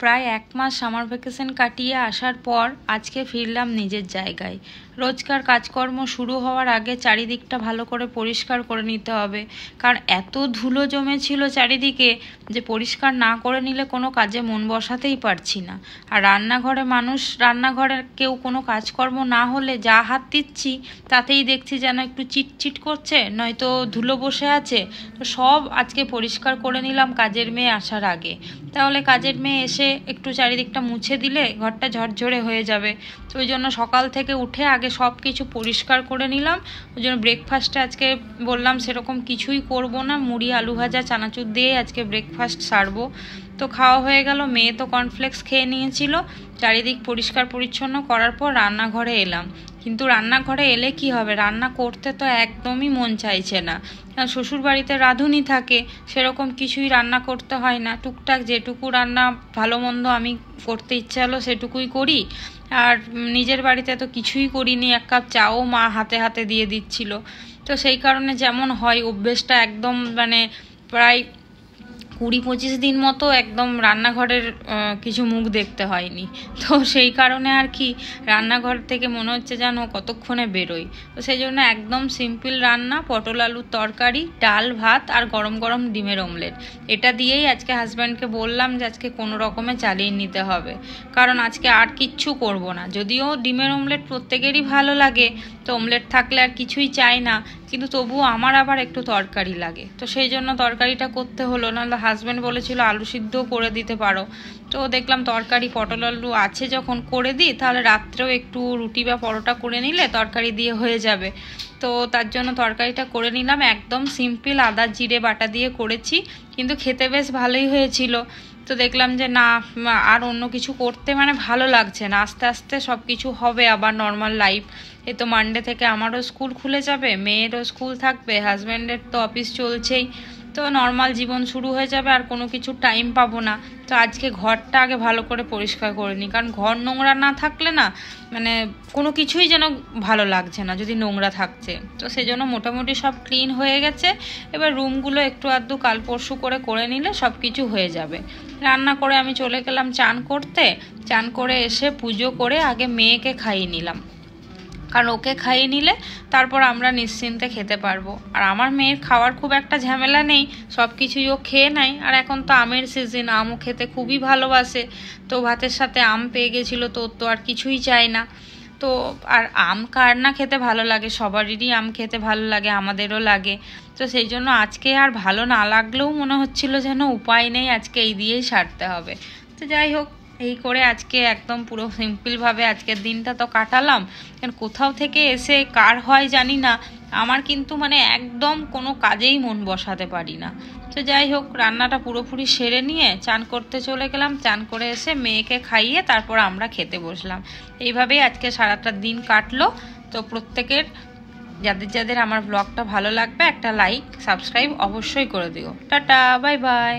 প্রায় 1 মাস summer vacation কাটিয়ে আসার পর আজকে ফিরলাম নিজের জায়গায়। রোজকার কাজকর্ম শুরু হওয়ার আগে চারিদিকটা ভালো করে পরিষ্কার করে নিতে হবে, কারণ এত ধুলো জমেছিল চারিদিকে যে পরিষ্কার না করে নিলে কোনো কাজে মন বসাতেই পারছি না। আর রান্নাঘরে কেউ কোনো কাজকর্ম না হলে যা হাত দিচ্ছি তাতেই দেখছি যেন একটু চিটচিট করছে, নয়তো ধুলো বসে আছে। তো সব আজকে পরিষ্কার করে নিলাম কাজের মেয়ে আসার আগে, তাহলে কাজের মেয়ে এসে একটু চারিদিকটা মুছে দিলে ঘরটা ঝরঝরে হয়ে যাবে। তো ওই জন্য সকাল থেকে উঠে আগে সব কিছু পরিষ্কার করে নিলাম। ওই জন্য ব্রেকফাস্টে আজকে বললাম সেরকম কিছুই করব না, মুড়ি আলু ভাজা চানাচুর দিয়ে আজকে ব্রেকফাস্ট সারবো। তো খাওয়া হয়ে গেল, মেয়ে তো কর্নফ্লেক্স খেয়ে নিয়েছিল। চারিদিক পরিষ্কার পরিচ্ছন্ন করার পর রান্নাঘরে এলাম। কিন্তু রান্নাঘরে এলে কি হবে, রান্না করতে তো একদমই মন চাইছে না। শ্বশুরবাড়িতে রাঁধুনি থাকে, সেরকম কিছুই রান্না করতে হয় না। টুকটাক যেটুকু রান্না ভালো মন্দ আমি করতে ইচ্ছে হলো সেটুকুই করি। আর নিজের বাড়িতে তো কিছুই করিনি, 1 কাপ চাও মা হাতে হাতে দিয়ে দিচ্ছিল। তো সেই কারণে যেমন হয় অভ্যেসটা একদম প্রায় 20-25 দিন মতো একদম রান্নাঘরের কিছু মুখ দেখতে হয়নি। তো সেই কারণে আর কি রান্নাঘর থেকে মনে হচ্ছে যেন কতক্ষণে বেরোই। তো সেই জন্য একদম সিম্পল রান্না, পটল আলুর তরকারি, ডাল ভাত আর গরম গরম ডিমের অমলেট। এটা দিয়েই আজকে হাজব্যান্ডকে বললাম যে আজকে কোনো রকমে চালিয়ে নিতে হবে, কারণ আজকে আর কিচ্ছু করব না। যদিও ডিমের অমলেট প্রত্যেকেরই ভালো লাগে, তো অমলেট থাকলে আর কিছুই চাই না, কিন্তু তবুও আমার আবার একটু তরকারি লাগে। তো সেই জন্য তরকারিটা করতে হলো, নাহলে হাজব্যান্ড বলেছিল আলু সিদ্ধও করে দিতে পারো। তো দেখলাম তরকারি পটল আলু আছে যখন করে দিই, তাহলে রাত্রেও একটু রুটি বা পরোটা করে নিলে তরকারি দিয়ে হয়ে যাবে। তো তার জন্য তরকারিটা করে নিলাম, একদম সিম্পল আদা জিরে বাটা দিয়ে করেছি, কিন্তু খেতে বেশ ভালোই হয়েছিল। তো দেখলাম যে না, আর অন্য কিছু করতে ভালো লাগছে না। আস্তে আস্তে সব কিছু হবে আবার নর্মাল লাইফ। এই তো মানডে থেকে আমারও স্কুল খুলে যাবে, মেয়েরও স্কুল থাকবে, হাজব্যান্ডের তো অফিস চলছেই। তো নর্মাল জীবন শুরু হয়ে যাবে, আর কোনো কিছু টাইম পাবো না। তো আজকে ঘরটা আগে ভালো করে পরিষ্কার করে নিই, কারণ ঘর নোংরা না থাকলে না কোনো কিছুই যেন ভালো লাগছে না যদি নোংরা থাকছে। তো সেই জন্য মোটামুটি সব ক্লিন হয়ে গেছে। এবার রুমগুলো একটু আধটু কাল পরশু করে নিলে সব কিছু হয়ে যাবে। রান্না করে আমি চলে গেলাম চান করতে। চান করে এসে পুজো করে আগে মেয়েকে খাইয়ে নিলাম, কারণ ওকে খাইয়ে নিলে তারপর আমরা নিশ্চিন্তে খেতে পারবো। আর আমার মেয়ের খাওয়ার খুব একটা ঝামেলা নেই, সব কিছুই ও খেয়ে নেয়। আর এখন তো আমের সিজন, আমও খেতে খুবই ভালোবাসে। তো ভাতের সাথে আম পেয়ে গেছিলো, তো তো আর কিছুই চাই না। তো আর আম কার না খেতে ভালো লাগে, সবারই আম খেতে ভালো লাগে, আমাদেরও লাগে। তো সেই জন্য আজকে আর ভালো না লাগলেও মনে হচ্ছিল যেন উপায় নেই, আজকে এই দিয়েই সারতে হবে। তো যাই হোক, এই করে আজকে একদম পুরো সিম্পলভাবে আজকের দিনটা তো কাটালাম। কারণ কোথাও থেকে এসে কার হয় জানি না, আমার কিন্তু একদম কোনো কাজেই মন বসাতে পারি না। তো যাই হোক, রান্নাটা পুরোপুরি সেরে নিয়ে চান করতে চলে গেলাম। চান করে এসে মেয়েকে খাইয়ে তারপর আমরা খেতে বসলাম। এইভাবেই আজকে সারাটা দিন কাটলো। তো প্রত্যেকের যাদের আমার ব্লগটা ভালো লাগবে একটা লাইক সাবস্ক্রাইব অবশ্যই করে দিও। Tata, bye bye.